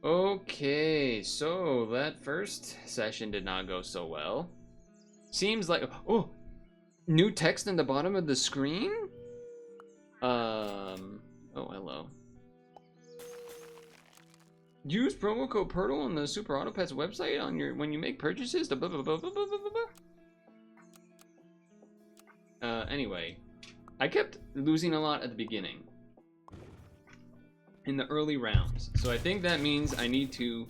Okay, so that first session did not go so well. Seems like oh, new text in the bottom of the screen. Oh, hello. Use promo code Purtle on the Super Auto Pets website on your when you make purchases. Blah, blah, blah, blah, blah, blah, blah. Anyway, I kept losing a lot at the beginning in the early rounds, so I think that means I need to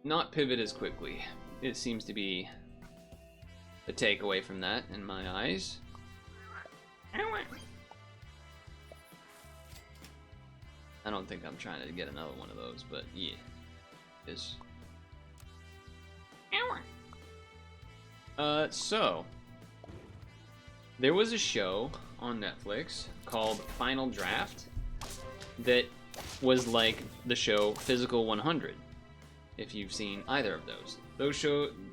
not pivot as quickly. It seems to be the takeaway from that in my eyes. I don't think I'm trying to get another one of those, but yeah. So there was a show on Netflix called Final Draft that was like the show Physical 100. If you've seen either of those.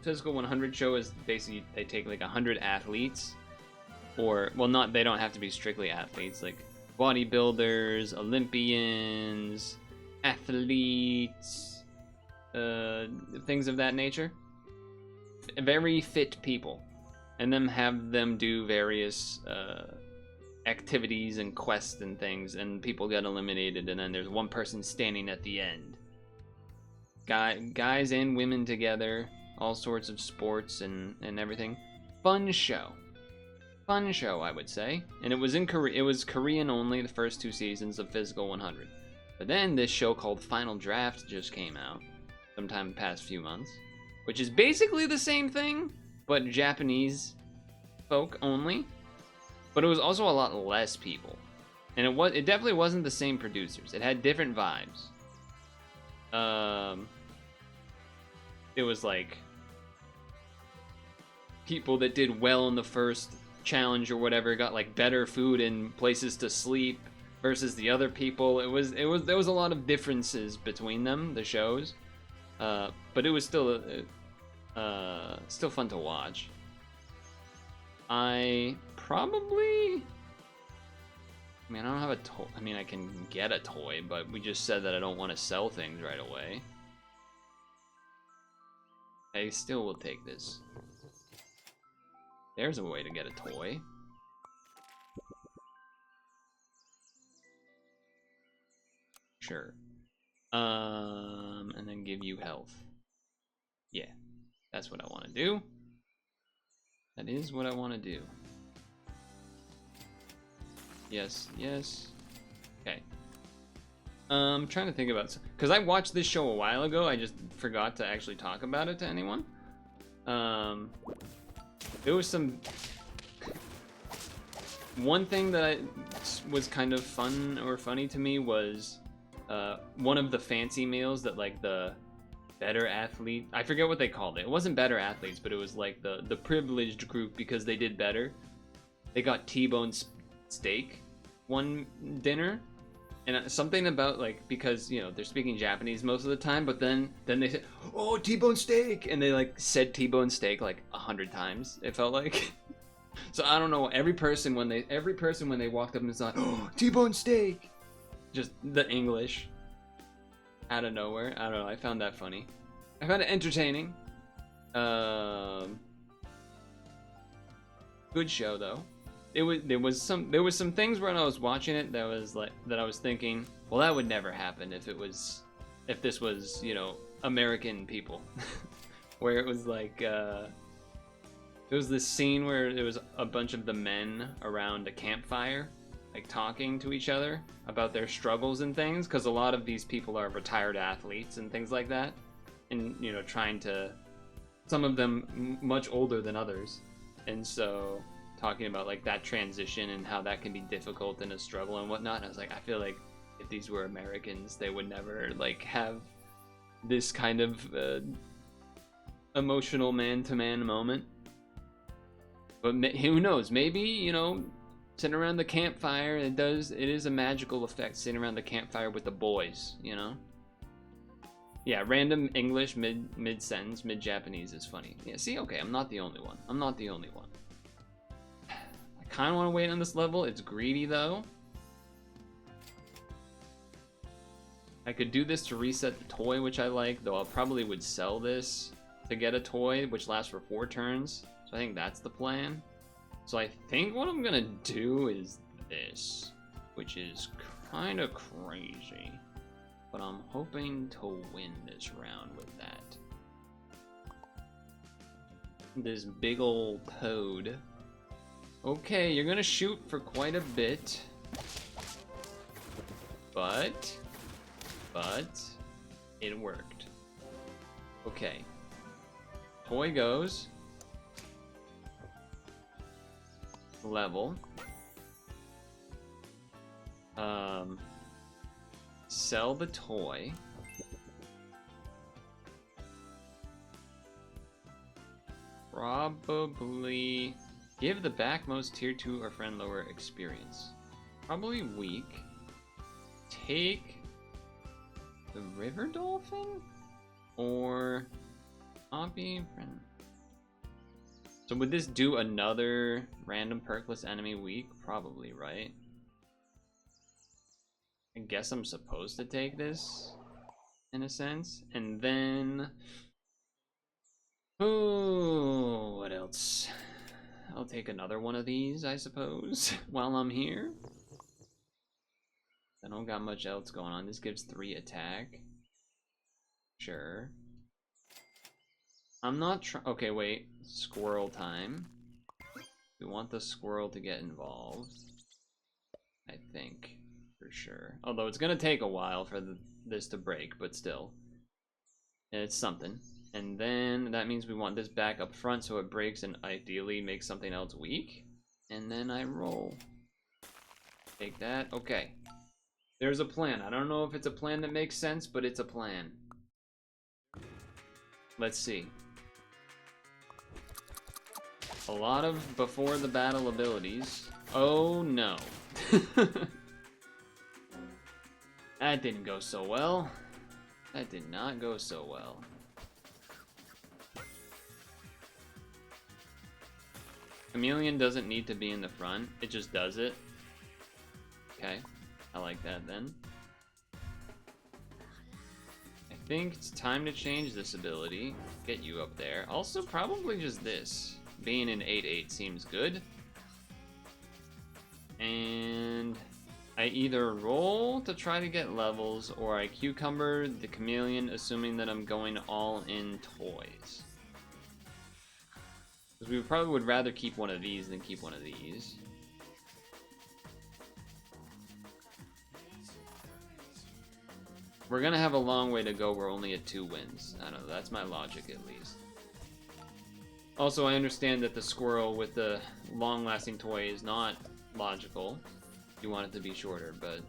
Physical 100 show is basically they take like 100 athletes, or well, not they don't have to be strictly athletes, like bodybuilders, Olympians, athletes, things of that nature. Very fit people, and then have them do various activities and quests and things, and people get eliminated, and then there's one person standing at the end. Guys and women together, all sorts of sports and everything. Fun show, I would say. And it was it was Korean only, the first 2 seasons of Physical 100. But then this show called Final Draft just came out sometime in the past few months, which is basically the same thing, but Japanese folk only. But it was also a lot less people, and it definitely wasn't the same producers. It had different vibes. It was like people that did well in the first challenge or whatever got like better food and places to sleep versus the other people. There was a lot of differences between them, the shows, but it was still fun to watch. I don't have a toy. I mean, I can get a toy, but we just said that I don't want to sell things right away. I still will take this. There's a way to get a toy. Sure. And then give you health. Yeah, that's what I want to do. That is what I want to do. Yes. Okay. I'm trying to think about, because I watched this show a while ago. I just forgot to actually talk about it to anyone. There was one thing that was kind of fun or funny to me was one of the fancy meals that like the better athlete, I forget what they called it. It wasn't better athletes, but it was like the privileged group because they did better. They got T-bone steak one dinner, and something about like, because you know they're speaking Japanese most of the time, but then they said, "Oh, T-bone steak," and they like said T-bone steak like 100 times. It felt like. So I don't know. Every person when they walked up and said, "Oh, T-bone steak," just the English out of nowhere. I don't know. I found that funny. I found it entertaining. Good show though. There was some things when I was watching it that I was thinking, well, that would never happen if this was, you know, American people. Where it was like there was this scene where there was a bunch of the men around a campfire, like talking to each other about their struggles and things, because a lot of these people are retired athletes and things like that, and you know, some of them much older than others, and so talking about like that transition and how that can be difficult and a struggle and whatnot. And I was like, I feel like if these were Americans, they would never like have this kind of emotional man-to-man moment. But who knows? Maybe, you know, sitting around the campfire, it is a magical effect sitting around the campfire with the boys, you know. Yeah, random English mid-sentence, mid-Japanese is funny. Yeah, see, okay, I'm not the only one. I kind of want to wait on this level. It's greedy though. I could do this to reset the toy, which I like, though I probably would sell this to get a toy, which lasts for 4 turns. So I think that's the plan. So I think what I'm gonna do is this, which is kind of crazy. But I'm hoping to win this round with that. This big old toad. Okay, you're gonna shoot for quite a bit. But it worked. Okay. Toy goes. Level. Sell the toy. Probably give the backmost tier 2 or friend lower experience. Probably weak. Take the river dolphin or hobby friend. So would this do another random perkless enemy weak? Probably, right? I guess I'm supposed to take this in a sense. And then oh, what else? I'll take another one of these, I suppose, while I'm here. I don't got much else going on. This gives 3 attack. Sure. I'm not okay, wait. Squirrel time. We want the squirrel to get involved. I think, for sure. Although it's gonna take a while for this to break, but still. It's something. And then that means we want this back up front so it breaks and ideally makes something else weak. And then I roll. Take that. Okay. There's a plan. I don't know if it's a plan that makes sense, but it's a plan. Let's see. A lot of before the battle abilities. Oh no. That didn't go so well. That did not go so well. Chameleon doesn't need to be in the front. It just does it. Okay. I like that then. I think it's time to change this ability. Get you up there. Also, probably just this. Being an 8/8 seems good. And I either roll to try to get levels, or I cucumber the chameleon, assuming that I'm going all in toys. Because we probably would rather keep one of these than keep one of these. We're gonna have a long way to go. We're only at 2 wins. I don't know, that's my logic at least. Also, I understand that the squirrel with the long-lasting toy is not logical. You want it to be shorter, but...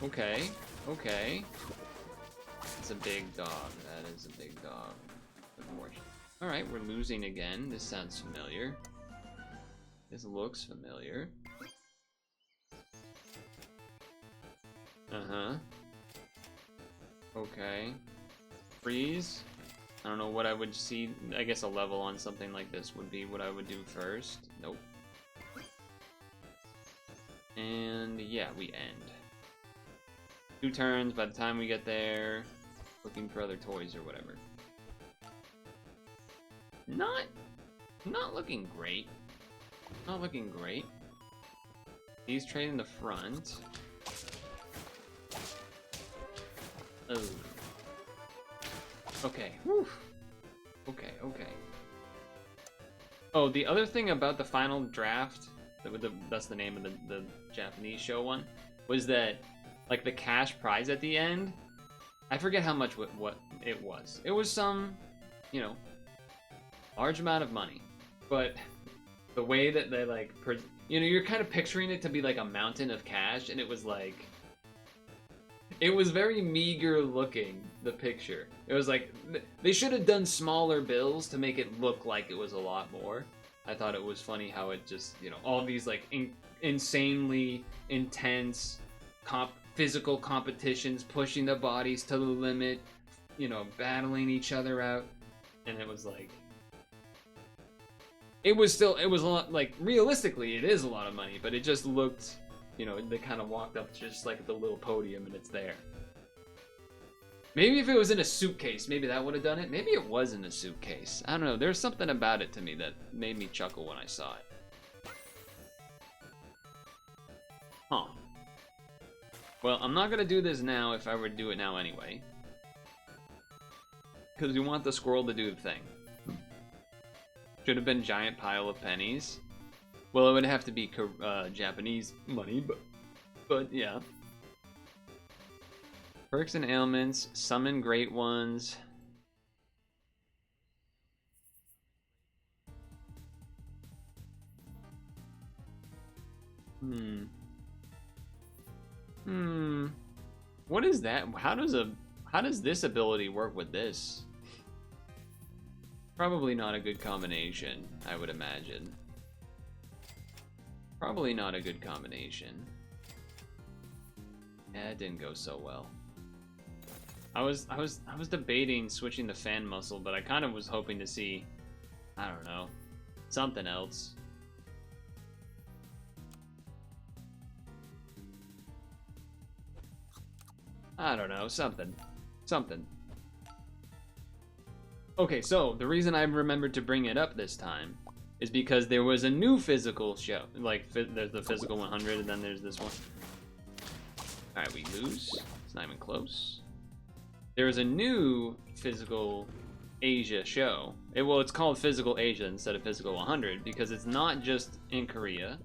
Okay, okay. It's a big dog. That is a big dog. Alright, we're losing again. This sounds familiar. This looks familiar. Uh-huh. Okay. Freeze. I don't know what I would see. I guess a level on something like this would be what I would do first. Nope. And yeah, we end. 2 turns. By the time we get there, looking for other toys or whatever. Not looking great. Not looking great. These trade in the front. Oh. Okay. Whew. Okay, okay. Oh, the other thing about the final draft, that's the name of the Japanese show one, was that, like, the cash prize at the end, I forget how much what it was. It was some, you know, large amount of money. But the way that they, like, you know, you're kind of picturing it to be like a mountain of cash, and it was like... It was very meager looking, the picture. It was like, they should have done smaller bills to make it look like it was a lot more. I thought it was funny how it just, you know, all these like insanely intense physical competitions, pushing the bodies to the limit, you know, battling each other out. And it was like, it was a lot, like, realistically, it is a lot of money, but it just looked You know, they kind of walked up just like the little podium and it's there. Maybe if it was in a suitcase, maybe that would have done it. Maybe it was in a suitcase. I don't know. There's something about it to me that made me chuckle when I saw it. Huh. Well, I'm not gonna do this now if I were to do it now anyway. Because we want the squirrel to do the thing. Should have been giant pile of pennies. Well, it would have to be Japanese money, but yeah. Perks and ailments, summon great ones. What is that? How does this ability work with this? Probably not a good combination, I would imagine. Probably not a good combination. Yeah, it didn't go so well. I was debating switching the fan muscle, but I kind of was hoping to see, I don't know, something else. I don't know, something. Okay, so the reason I remembered to bring it up this time is because there was a new physical show. Like, there's the physical 100, and then there's this one. Alright, we lose. It's not even close. There's a new physical Asia show. Well, it's called Physical Asia instead of Physical 100 because it's not just in Korea.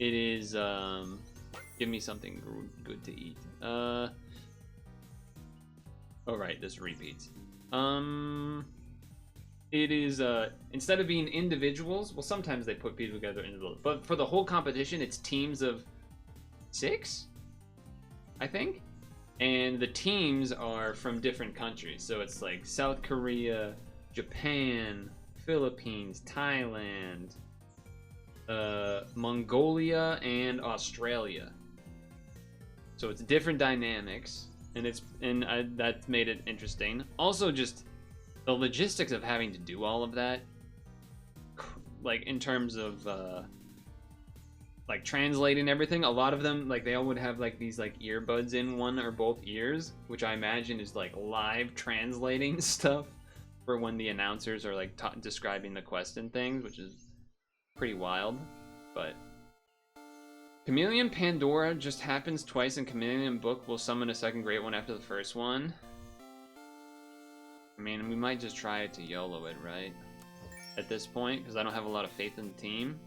It is, give me something good to eat. Oh, right, this repeats. It is, instead of being individuals, well, sometimes they put people together individually, but for the whole competition, it's teams of 6, I think? And the teams are from different countries, so it's like South Korea, Japan, Philippines, Thailand, Mongolia, and Australia. So it's different dynamics, and that's made it interesting. Also, just the logistics of having to do all of that, like in terms of like translating everything. A lot of them, like, they all would have like these like earbuds in one or both ears, which I imagine is like live translating stuff for when the announcers are like describing the quest and things, which is pretty wild. But Chameleon Pandora just happens twice, and Chameleon Book will summon a second great one after the first one. I mean, we might just try it to YOLO it, right? At this point, because I don't have a lot of faith in the team.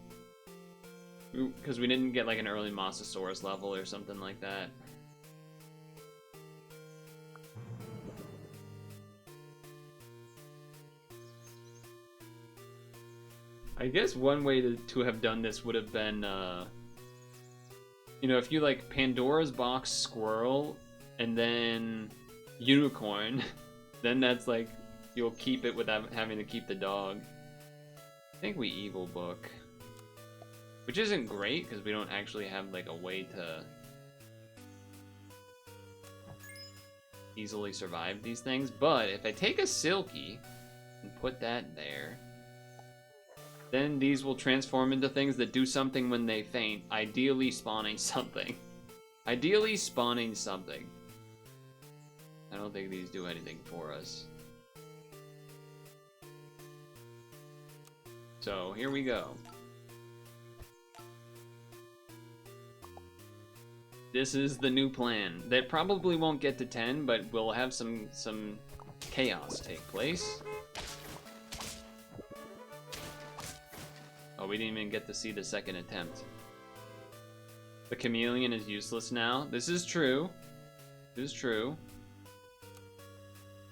Because we didn't get like an early Mosasaurus level or something like that. I guess one way to have done this would have been, you know, if you like Pandora's Box Squirrel and then Unicorn, then that's like, you'll keep it without having to keep the dog. I think we Evil Book. Which isn't great, because we don't actually have like a way to easily survive these things. But if I take a Silky and put that there, then these will transform into things that do something when they faint, ideally spawning something. Ideally spawning something. I don't think these do anything for us. So, here we go. This is the new plan. That probably won't get to 10, but we'll have some chaos take place. Oh, we didn't even get to see the second attempt. The chameleon is useless now. This is true. This is true.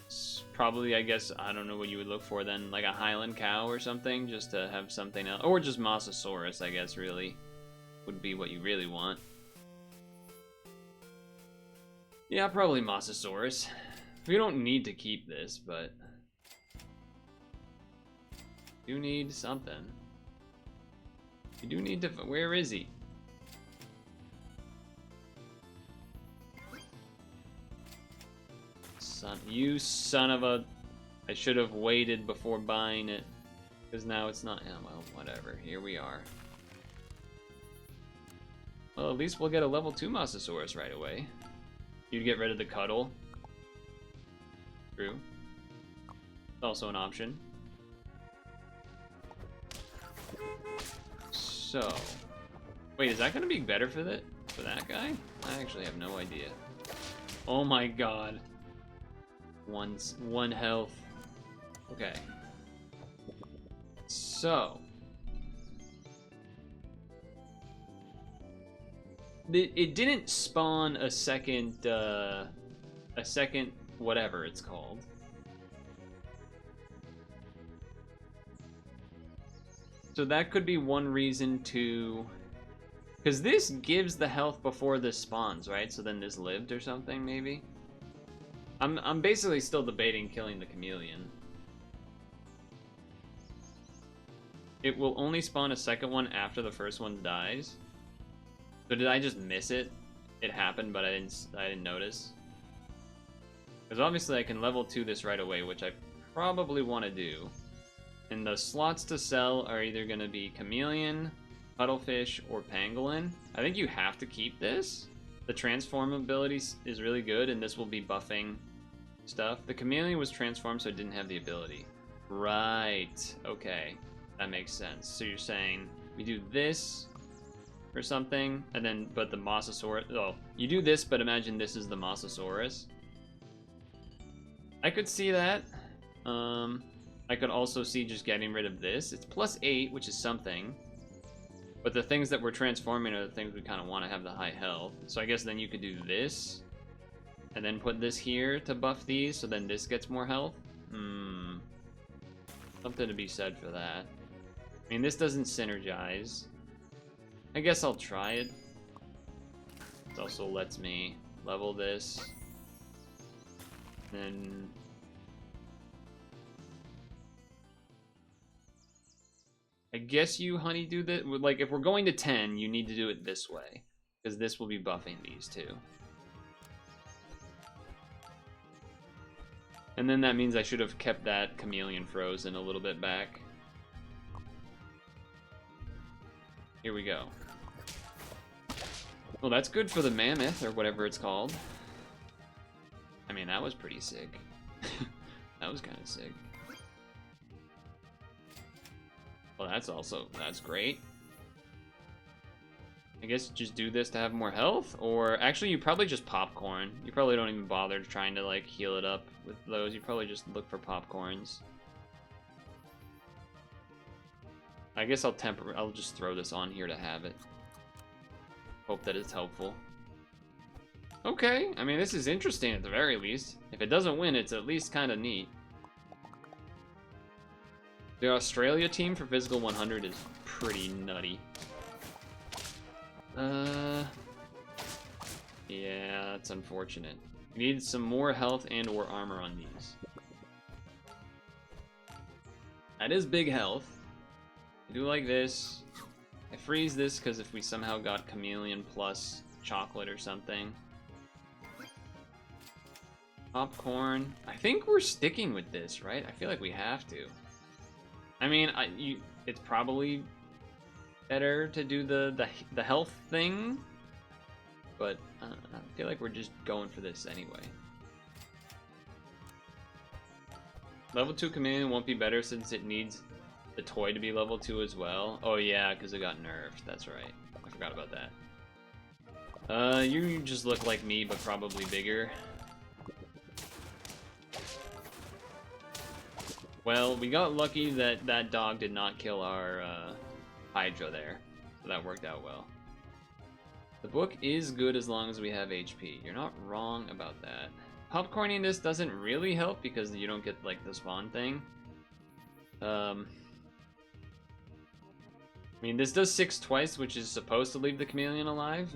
It's probably, I guess, I don't know what you would look for then, like a Highland cow or something, just to have something else. Or just Mosasaurus, I guess, really. Would be what you really want. Yeah, probably Mosasaurus. We don't need to keep this, but do need something. You do need to. Where is he? You son of a. I should have waited before buying it, because now it's not. Yeah, well, whatever. Here we are. Well, at least we'll get a level 2 Mosasaurus right away. You'd get rid of the cuddle. True. Also an option. So, wait, is that gonna be better for that guy? I actually have no idea. Oh my god. One health. Okay. So, it didn't spawn a second whatever it's called. So that could be one reason to, because this gives the health before this spawns, right? So then this lived or something, maybe. I'm basically still debating killing the chameleon. It will only spawn a second one after the first one dies. So did I just miss it? It happened, but I didn't notice. Because obviously I can level 2 this right away, which I probably want to do. And the slots to sell are either going to be chameleon, cuttlefish, or pangolin. I think you have to keep this. The transform ability is really good, and this will be buffing stuff. The chameleon was transformed, so it didn't have the ability. Right. Okay. That makes sense. So you're saying we do this or something, and then, but the Mosasaurus, oh, you do this, but imagine this is the Mosasaurus. I could see that. I could also see just getting rid of this. It's +8, which is something. But the things that we're transforming are the things we kind of want to have the high health. So I guess then you could do this, and then put this here to buff these, so then this gets more health. Something to be said for that. I mean, this doesn't synergize. I guess I'll try it. It also lets me level this. Then I guess you honeydew that. Like, if we're going to 10, you need to do it this way, because this will be buffing these two. And then that means I should have kept that chameleon frozen a little bit back. Here we go. Well, that's good for the mammoth, or whatever it's called. I mean, that was pretty sick. That was kind of sick. Well, that's great. I guess just do this to have more health, or actually you probably just popcorn. You probably don't even bother trying to like heal it up with those. You probably just look for popcorns. I guess I'll just throw this on here to have it. Hope that it's helpful. Okay, I mean, this is interesting at the very least. If it doesn't win, it's at least kind of neat. The Australia team for Physical 100 is pretty nutty. Yeah, that's unfortunate. We need some more health and or armor on these. That is big health. I do like this. I freeze this because if we somehow got chameleon plus chocolate or something. Popcorn. I think we're sticking with this, right? I feel like we have to. I mean, it's probably better to do the health thing, but I feel like we're just going for this anyway. Level 2 chameleon won't be better since it needs the toy to be level 2 as well. Oh yeah, because it got nerfed. That's right. I forgot about that. You just look like me, but probably bigger. Well, we got lucky that that dog did not kill our Hydra there, so that worked out well. The book is good as long as we have HP. You're not wrong about that. Popcorning this doesn't really help because you don't get like the spawn thing. I mean, this does 6 twice, which is supposed to leave the chameleon alive.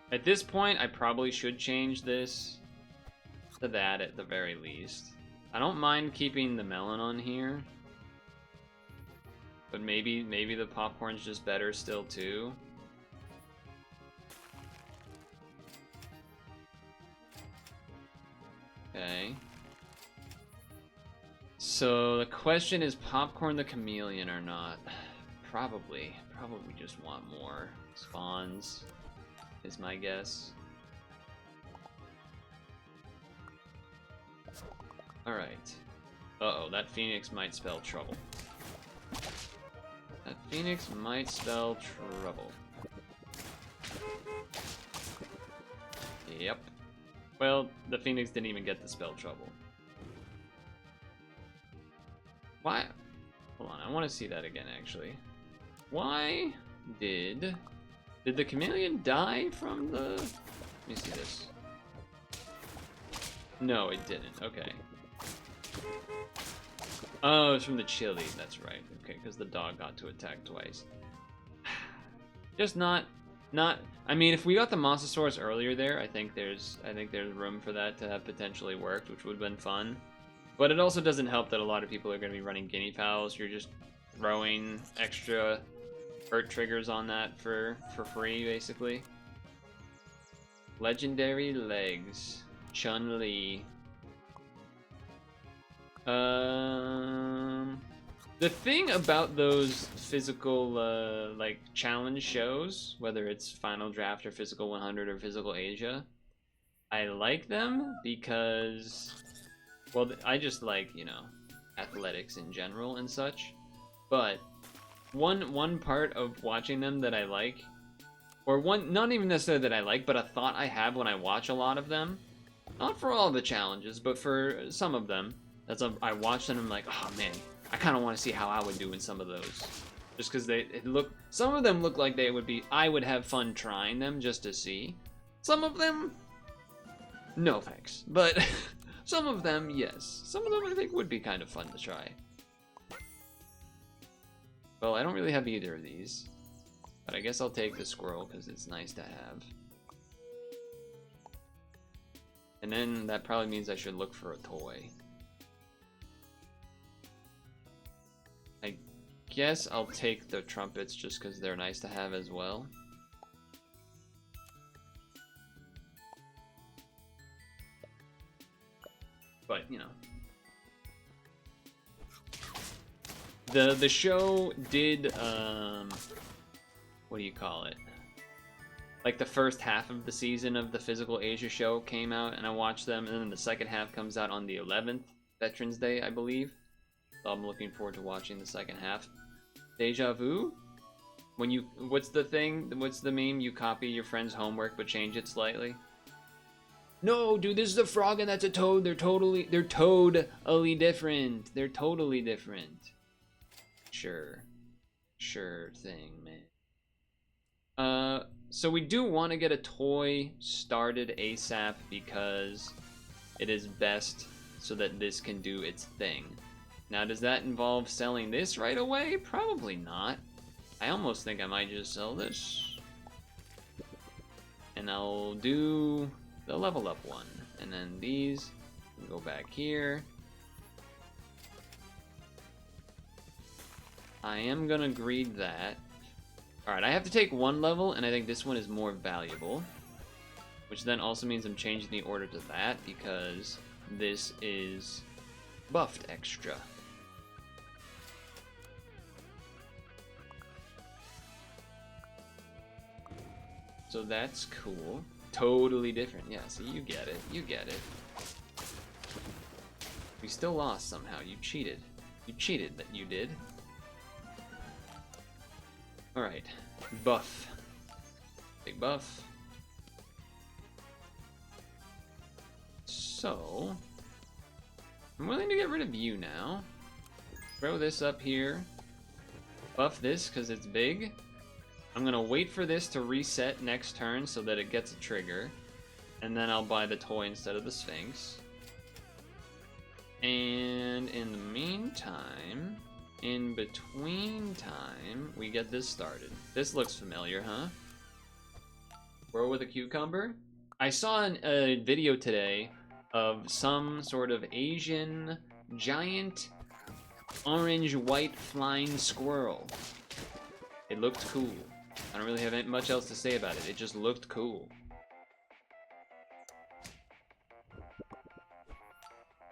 At this point, I probably should change this to that at the very least. I don't mind keeping the melon on here, but maybe the popcorn's just better still too. Okay. So the question is popcorn the chameleon or not? Probably. Probably just want more spawns, is my guess. Alright. Uh-oh, that phoenix might spell trouble. That phoenix might spell trouble. Yep. Well, the phoenix didn't even get to spell trouble. Why? Hold on, I want to see that again, actually. Why did the chameleon die from the... Let me see this. No, it didn't. Okay. Oh, it's from the chili. That's right. Okay, because the dog got to attack twice. Just not. I mean, if we got the Mosasaurus earlier there, I think there's room for that to have potentially worked, which would have been fun. But it also doesn't help that a lot of people are going to be running guinea fowls. You're just throwing extra hurt triggers on that for free, basically. Legendary legs. Chun-Li. The thing about those physical, like, challenge shows, whether it's Final Draft or Physical 100 or Physical Asia, I like them because, well, I just like, you know, athletics in general and such. But one part of watching them that I like, or one, not even necessarily that I like, but a thought I have when I watch a lot of them, not for all the challenges, but for some of them, I watch them and I'm like, oh man, I kind of want to see how I would do in some of those. Just because some of them look like I would have fun trying them just to see. Some of them, no thanks. But some of them, yes. Some of them I think would be kind of fun to try. Well, I don't really have either of these. But I guess I'll take the squirrel because it's nice to have. And then that probably means I should look for a toy. I guess I'll take the trumpets just because they're nice to have as well. But, you know. The show did, what do you call it? Like the first half of the season of the Physical Asia show came out and I watched them, and then the second half comes out on the 11th, Veterans Day, I believe. So I'm looking forward to watching the second half. Deja vu? What's the thing? What's the meme? You copy your friend's homework but change it slightly? No, dude, this is a frog and that's a toad. They're totally different. They're totally different. Sure thing, man. So we do want to get a toy started ASAP because it is best so that this can do its thing. Now, does that involve selling this right away? Probably not. I almost think I might just sell this. And I'll do the level up one. And then these, go back here. I am gonna greed that. Alright, I have to take one level, and I think this one is more valuable. Which then also means I'm changing the order to that, because this is buffed extra. So that's cool. Totally different. Yeah, so you get it. You get it. We still lost somehow. You cheated. You cheated that you did. Alright. Buff. Big buff. So, I'm willing to get rid of you now. Throw this up here. Buff this because it's big. I'm gonna wait for this to reset next turn so that it gets a trigger. And then I'll buy the toy instead of the Sphinx. And in the meantime, in between time, we get this started. This looks familiar, huh? Squirrel with a cucumber? I saw a video today of some sort of Asian giant orange-white flying squirrel. It looked cool. I don't really have much else to say about it. It just looked cool.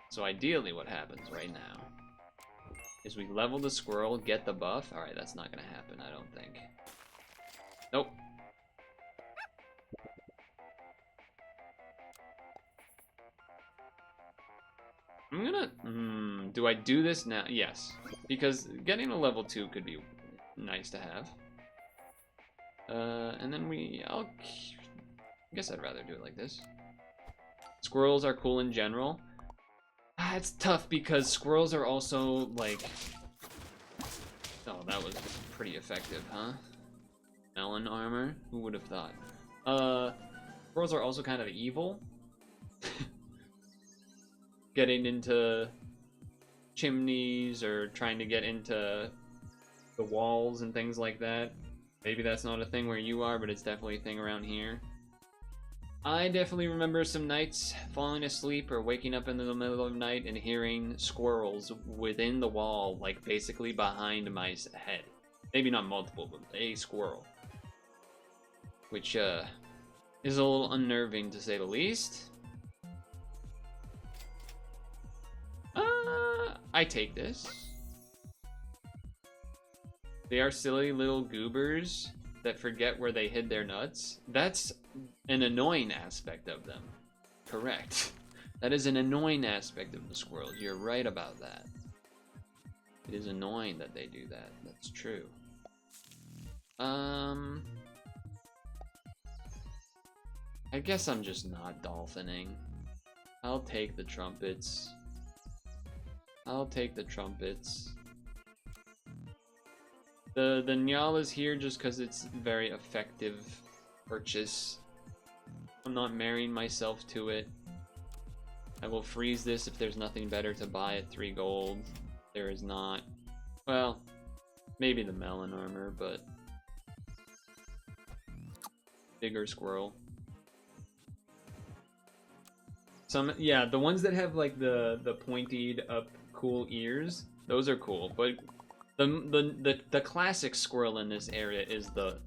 So ideally what happens right now is we level the squirrel, get the buff. Alright, that's not gonna happen, I don't think. Nope. I'm gonna... do I do this now? Yes. Because getting a level 2 could be nice to have. And then I guess I'd rather do it like this. Squirrels are cool in general. It's tough because squirrels are also, like... Oh, that was pretty effective, huh? Melon armor? Who would have thought? Squirrels are also kind of evil. Getting into chimneys or trying to get into the walls and things like that. Maybe that's not a thing where you are, but it's definitely a thing around here. I definitely remember some nights falling asleep or waking up in the middle of the night and hearing squirrels within the wall, like basically behind my head. Maybe not multiple, but a squirrel. Which is a little unnerving to say the least. I take this. They are silly little goobers that forget where they hid their nuts. That's an annoying aspect of them. Correct. That is an annoying aspect of the squirrels. You're right about that. It is annoying that they do that. That's true. I guess I'm just not dolphining. I'll take the trumpets. I'll take the trumpets. The Nyal is here just because it's very effective purchase. I'm not marrying myself to it. I will freeze this if there's nothing better to buy at 3 gold. There is not. Well, maybe the melon armor, but bigger squirrel. Yeah, the ones that have like the pointed up cool ears, those are cool, but the classic squirrel in this area is the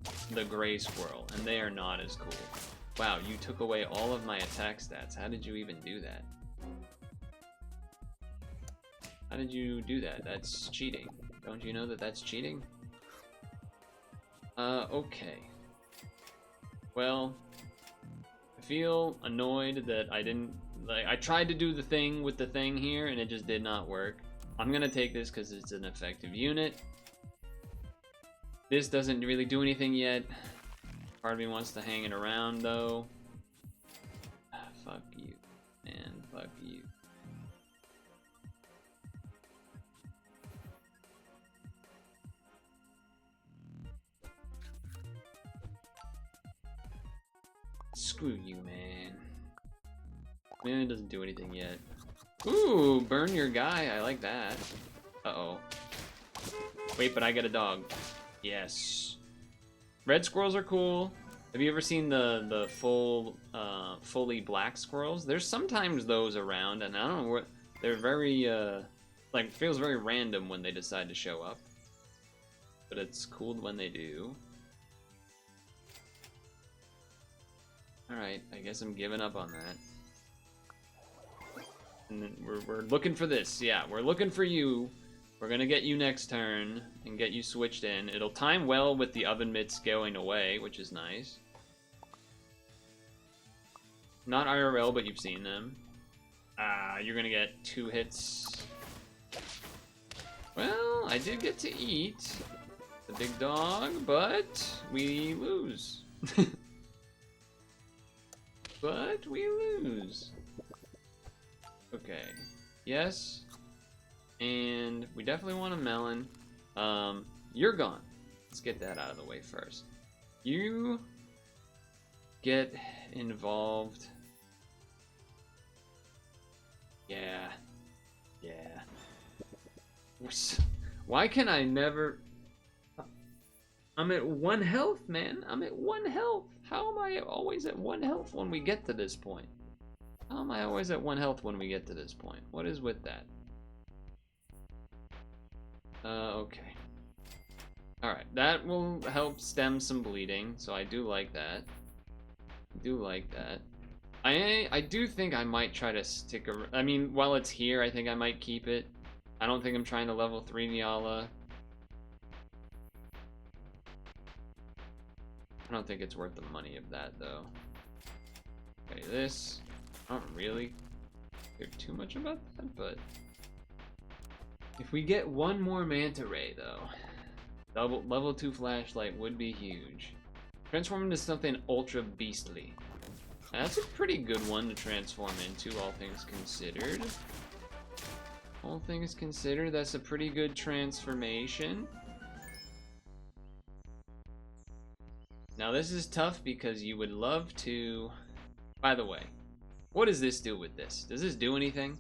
gray squirrel, and they are not as cool. Wow, you took away all of my attack stats. How did you even do that? How did you do that? That's cheating. Don't you know that that's cheating? Okay. Well, I feel annoyed that I didn't... Like, I tried to do the thing with the thing here, and it just did not work. I'm gonna take this because it's an effective unit. This doesn't really do anything yet. Part of me wants to hang it around, though. Fuck you, man. Fuck you. Screw you, man. Man, it doesn't do anything yet. Ooh, burn your guy. I like that. Uh-oh. Wait, but I get a dog. Yes. Red squirrels are cool. Have you ever seen the fully black squirrels? There's sometimes those around, and I don't know what... They're very, like, feels very random when they decide to show up. But it's cool when they do. Alright, I guess I'm giving up on that. And then we're looking for this. Yeah, we're looking for you. We're gonna get you next turn and get you switched in. It'll time well with the oven mitts going away, which is nice. Not IRL, but you've seen them. You're gonna get 2 hits. Well, I did get to eat the big dog, but we lose. But we lose. Okay. Yes. And we definitely want a melon. You're gone. Let's get that out of the way first. You get involved. Yeah. Yeah. Why can I never... I'm at 1 health, man. I'm at 1 health. How am I always at 1 health when we get to this point? How am I always at 1 health when we get to this point? What is with that? Okay. Alright, that will help stem some bleeding, so I do like that. I do like that. I do think I might try to stick around. I mean, while it's here, I think I might keep it. I don't think I'm trying to level 3 Nyala. I don't think it's worth the money of that, though. Okay, this. I don't really care too much about that, but if we get one more Manta Ray, though, level 2 flashlight would be huge. Transform into something ultra beastly. Now, that's a pretty good one to transform into, all things considered. All things considered, that's a pretty good transformation. Now this is tough because you would love to... By the way, what does this do with this? Does this do anything?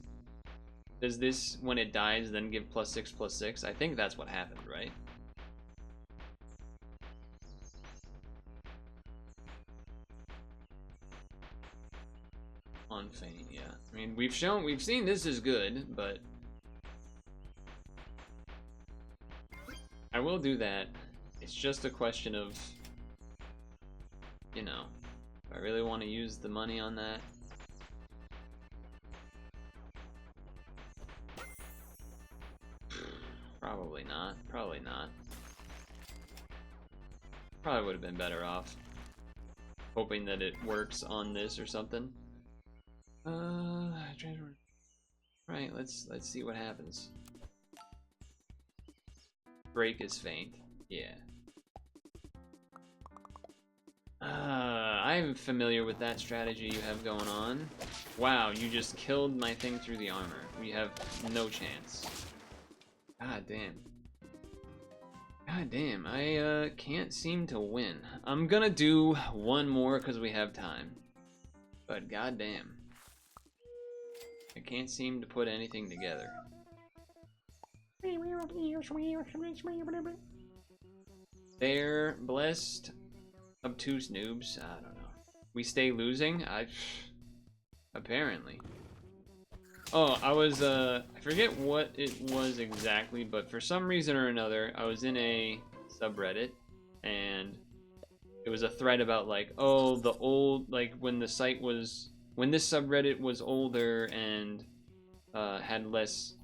Does this, when it dies, then give +6/+6? I think that's what happened, right? On Feint, yeah. I mean, we've seen this is good, but I will do that. It's just a question of, you know, do I really want to use the money on that? Probably not. Probably not. Probably would have been better off hoping that it works on this or something. Right, let's see what happens. Break is Feint. Yeah. I'm familiar with that strategy you have going on. Wow, you just killed my thing through the armor. We have no chance. God damn. God damn, I can't seem to win. I'm gonna do one more because we have time. But god damn. I can't seem to put anything together. They're blessed, obtuse noobs. I don't know. We stay losing? Apparently. Oh, I forget what it was exactly, but for some reason or another, I was in a subreddit, and it was a thread about, like, oh, the old, like, when this subreddit was older and had less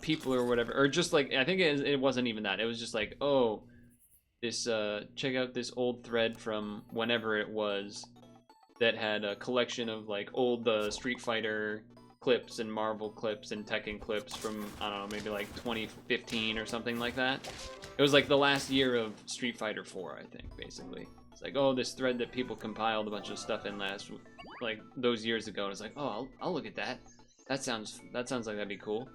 people or whatever, or just like, I think it wasn't even that. It was just like, oh, this check out this old thread from whenever it was that had a collection of like old Street Fighter clips and Marvel clips and Tekken clips from, I don't know, maybe like 2015 or something like that. It was like the last year of Street Fighter 4, I think, basically. It's like, oh, this thread that people compiled a bunch of stuff in like those years ago, and it's like, oh, I'll look at that. That sounds like that'd be cool.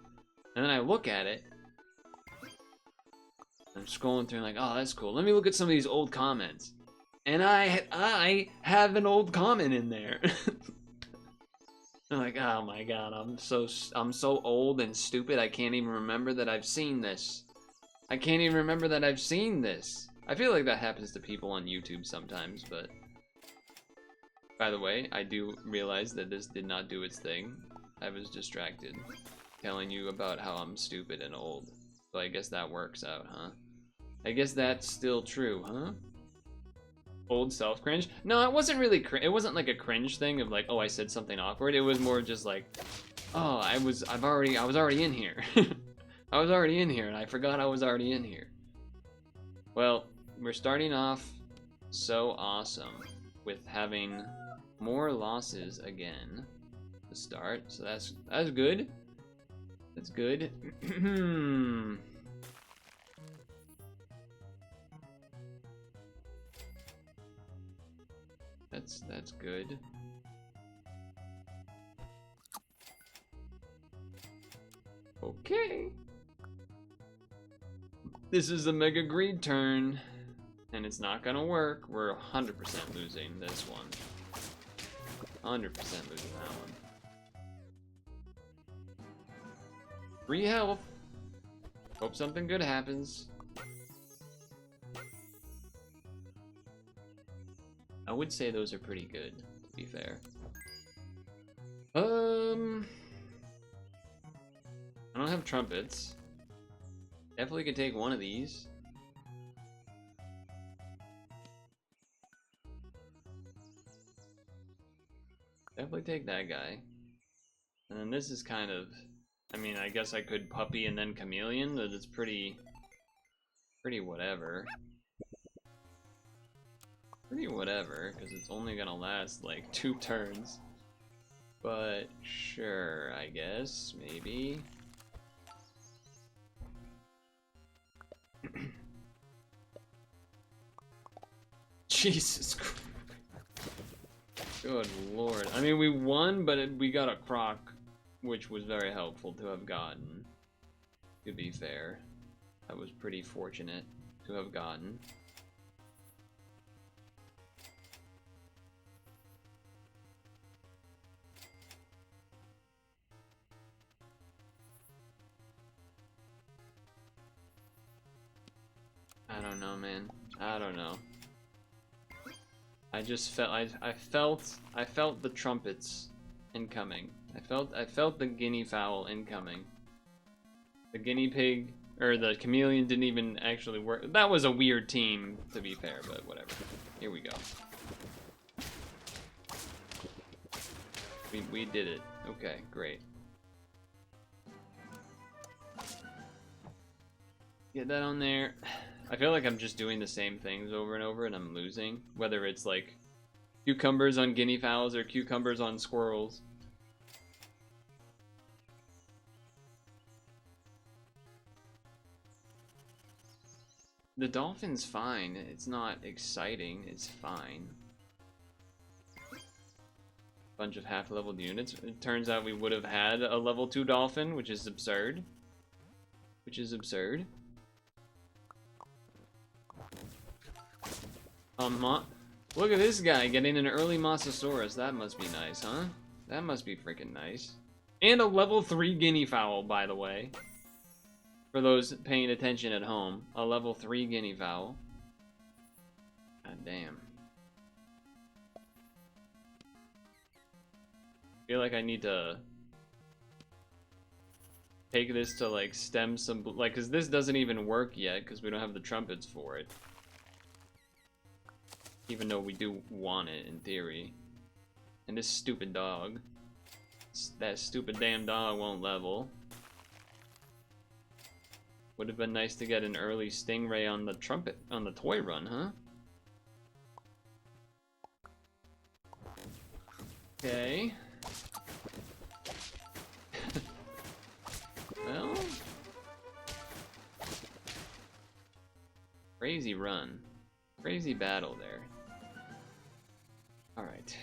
And then I look at it, I'm scrolling through and like, oh, that's cool. Let me look at some of these old comments. And I have an old comment in there. I'm like, oh my god, I'm so old and stupid. I can't even remember that I've seen this. I can't even remember that I've seen this. I feel like that happens to people on YouTube sometimes, but by the way, I do realize that this did not do its thing. I was distracted, telling you about how I'm stupid and old. So I guess that works out, huh? I guess that's still true, huh? Old self cringe? No, it wasn't really it wasn't like a cringe thing of like, oh, I said something awkward. It was more just like, oh, I was already in here. I was already in here and I forgot I was already in here. Well, we're starting off so awesome with having more losses again to start. So that's good. That's good. That's good. Okay. This is a Mega Greed turn, and it's not gonna work. We're 100% losing this one. 100% losing that one. 3 health. Hope something good happens. I would say those are pretty good, to be fair. I don't have trumpets. Definitely could take one of these. Definitely take that guy. And then this is kind of I mean, I guess I could Puppy and then Chameleon, but it's pretty whatever. Pretty whatever, because it's only gonna last like 2 turns. But sure, I guess, maybe. Jesus Christ. Good lord. I mean, we won, but we got a croc, which was very helpful to have gotten. To be fair, that was pretty fortunate to have gotten. I don't know, man. I don't know. I just felt I felt the trumpets incoming. I felt the guinea fowl incoming. The guinea pig or the chameleon didn't even actually work. That was a weird team, to be fair, but whatever. Here we go. We did it. Okay, great. Get that on there. I feel like I'm just doing the same things over and over and I'm losing. Whether it's like cucumbers on guinea fowls or cucumbers on squirrels. The dolphin's fine. It's not exciting. It's fine. Bunch of half-leveled units. It turns out we would have had a level 2 dolphin, which is absurd. Which is absurd. Look at this guy getting an early Mosasaurus. That must be nice, huh? That must be freaking nice. And a level 3 guinea fowl, by the way. For those paying attention at home. A level 3 guinea fowl. God damn. I feel like I need to take this to like stem some, like, cause this doesn't even work yet because we don't have the trumpets for it. Even though we do want it in theory. And this stupid dog. That stupid damn dog won't level. Would have been nice to get an early stingray on the trumpet, on the toy run, huh? Okay. Well. Crazy run. Crazy battle there. Alright.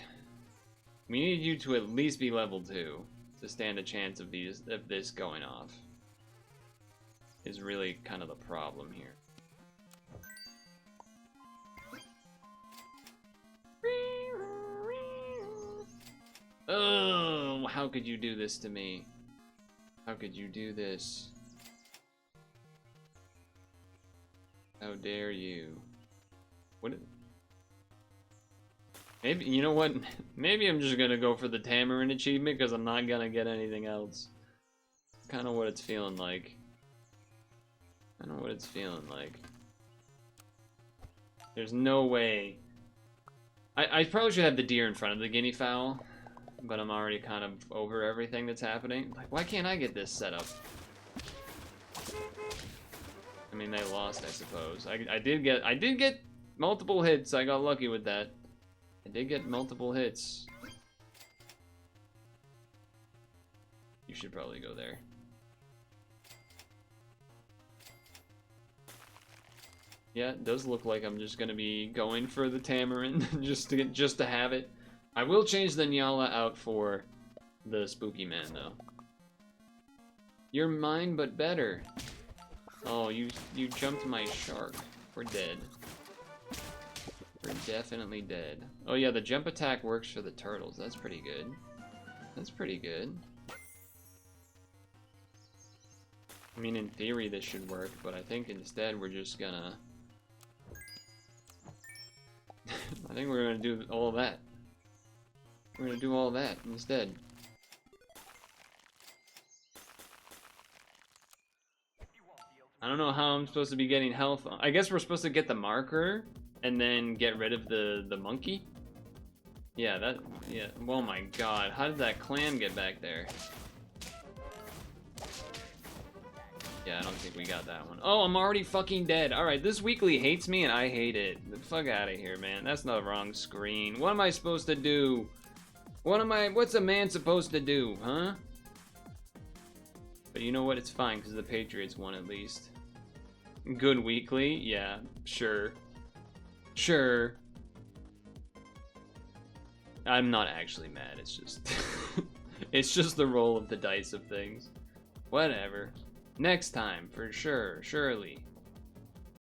We need you to at least be level 2 to stand a chance of this going off. Is really kind of the problem here. Oh, how could you do this to me? How could you do this? How dare you? What? Maybe, you know what? Maybe I'm just gonna go for the Tamarin achievement because I'm not gonna get anything else. Kind of what it's feeling like. I don't know what it's feeling like. There's no way. I probably should have the deer in front of the guinea fowl, but I'm already kind of over everything that's happening. Like, why can't I get this set up? I mean, they lost, I suppose. I did get multiple hits. I got lucky with that. I did get multiple hits. You should probably go there. Yeah, it does look like I'm just gonna be going for the Tamarin just to have it. I will change the Nyala out for the Spooky Man though. You're mine, but better. Oh, you jumped my shark. We're dead. We're definitely dead. Oh yeah, the jump attack works for the turtles. That's pretty good. That's pretty good. I mean, in theory this should work, but I think instead we're just gonna... I think we're gonna do all of that. We're gonna do all of that instead. I don't know how I'm supposed to be getting health. I guess we're supposed to get the marker and then get rid of the monkey. Yeah, yeah. Oh my god, how did that clam get back there? Yeah, I don't think we got that one. Oh, I'm already fucking dead. Alright, this weekly hates me and I hate it. The fuck out of here, man. That's the wrong screen. What am I supposed to do? What's a man supposed to do, huh? But you know what? It's fine, because the Patriots won at least. Good weekly? Yeah, sure. Sure. I'm not actually mad, it's just... it's just the roll of the dice of things. Whatever. Next time, for sure, surely.